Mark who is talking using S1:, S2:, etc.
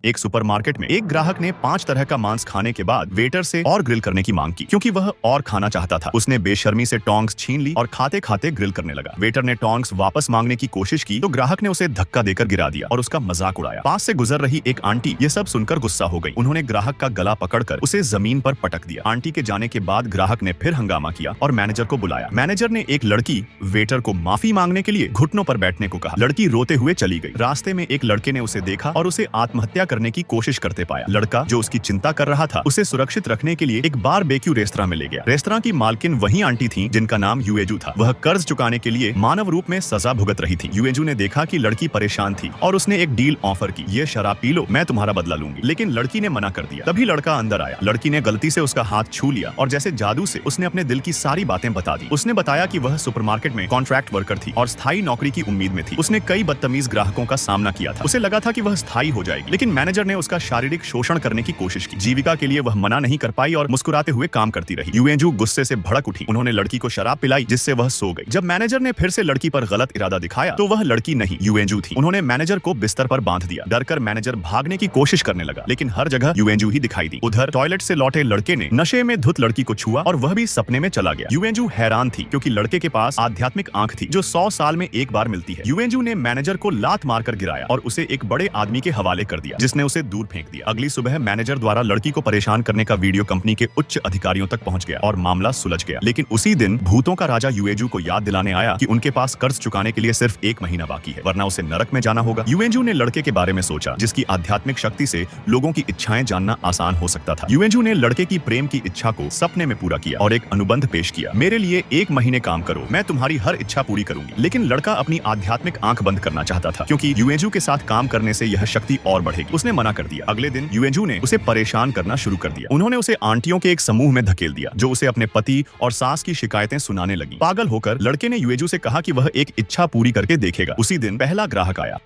S1: एक सुपरमार्केट में एक ग्राहक ने 5 तरह का मांस खाने के बाद वेटर से और ग्रिल करने की मांग की क्योंकि वह और खाना चाहता था। उसने बेशर्मी से टोंग्स छीन ली और खाते खाते ग्रिल करने लगा। वेटर ने टोंग्स वापस मांगने की कोशिश की तो ग्राहक ने उसे धक्का देकर गिरा दिया और उसका मजाक उड़ाया। पास से गुजर रही एक आंटी ये सब सुनकर गुस्सा हो गई। उन्होंने ग्राहक का गला पकड़कर उसे जमीन पर पटक दिया। आंटी के जाने के बाद ग्राहक ने फिर हंगामा किया और मैनेजर को बुलाया। मैनेजर ने एक लड़की वेटर को माफी मांगने के लिए घुटनों पर बैठने को कहा। लड़की रोते हुए चली गई। रास्ते में एक लड़के ने उसे देखा और उसे आत्महत्या करने की कोशिश करते पाया। लड़का जो उसकी चिंता कर रहा था उसे सुरक्षित रखने के लिए एक बारबेक्यू रेस्तरां में ले गया। रेस्तरां की मालकिन वही आंटी थी जिनका नाम युएजू था। वह कर्ज चुकाने के लिए मानव रूप में सजा भुगत रही थी। युएजू ने देखा कि लड़की परेशान थी और उसने एक डील ऑफर की, ये शराब पी लो, मैं तुम्हारा बदला लूंगी। लेकिन लड़की ने मना कर दिया। तभी लड़का अंदर आया। लड़की ने गलती से उसका हाथ छू लिया और जैसे जादू से उसने अपने दिल की सारी बातें बता दी। उसने बताया कि वह सुपरमार्केट में कॉन्ट्रैक्ट वर्कर थी और स्थायी नौकरी की उम्मीद में थी। उसने कई बदतमीज ग्राहकों का सामना किया था। उसे लगा था कि वह स्थायी हो जाएगी, लेकिन मैनेजर ने उसका शारीरिक शोषण करने की कोशिश की। जीविका के लिए वह मना नहीं कर पाई और मुस्कुराते हुए काम करती रही। युएजू गुस्से से भड़क उठी। उन्होंने लड़की को शराब पिलाई जिससे वह सो गई। जब मैनेजर ने फिर से लड़की पर गलत इरादा दिखाया तो वह लड़की नहीं युएजू थी। उन्होंने मैनेजर को बिस्तर पर बांध दिया। डरकर मैनेजर भागने की कोशिश करने लगा, लेकिन हर जगह युएजू ही दिखाई दी। उधर टॉयलेट से लौटे लड़के ने नशे में धुत लड़की को छुआ और वह भी सपने में चला गया। युएजू हैरान थी क्योंकि लड़के के पास आध्यात्मिक आंख थी जो 100 साल में एक बार मिलती है। युएजू ने मैनेजर को लात मारकर गिराया और उसे एक बड़े आदमी के हवाले कर दिया जिसने उसे दूर फेंक दिया। अगली सुबह मैनेजर द्वारा लड़की को परेशान करने का वीडियो कंपनी के उच्च अधिकारियों तक पहुंच गया और मामला सुलझ गया। लेकिन उसी दिन भूतों का राजा युएजू को याद दिलाने आया कि उनके पास कर्ज चुकाने के लिए सिर्फ 1 महीना बाकी है, वरना उसे नरक में जाना होगा। युएजू ने लड़के के बारे में सोचा जिसकी आध्यात्मिक शक्ति से लोगों की इच्छाएं जानना आसान हो सकता था। युएजू ने लड़के की प्रेम की इच्छा को सपने में पूरा किया और एक अनुबंध पेश किया। मेरे लिए 1 महीने काम करो, मैं तुम्हारी हर इच्छा पूरी करूंगी। लेकिन लड़का अपनी आध्यात्मिक आंख बंद करना चाहता था क्योंकि युएजू के साथ काम करने से यह शक्ति और बढ़ेगी। उसने मना कर दिया। अगले दिन युएजू ने उसे परेशान करना शुरू कर दिया। उन्होंने उसे आंटियों के एक समूह में धकेल दिया जो उसे अपने पति और सास की शिकायतें सुनाने लगी। पागल होकर लड़के ने युएजू से कहा कि वह एक इच्छा पूरी करके देखेगा। उसी दिन पहला ग्राहक आया।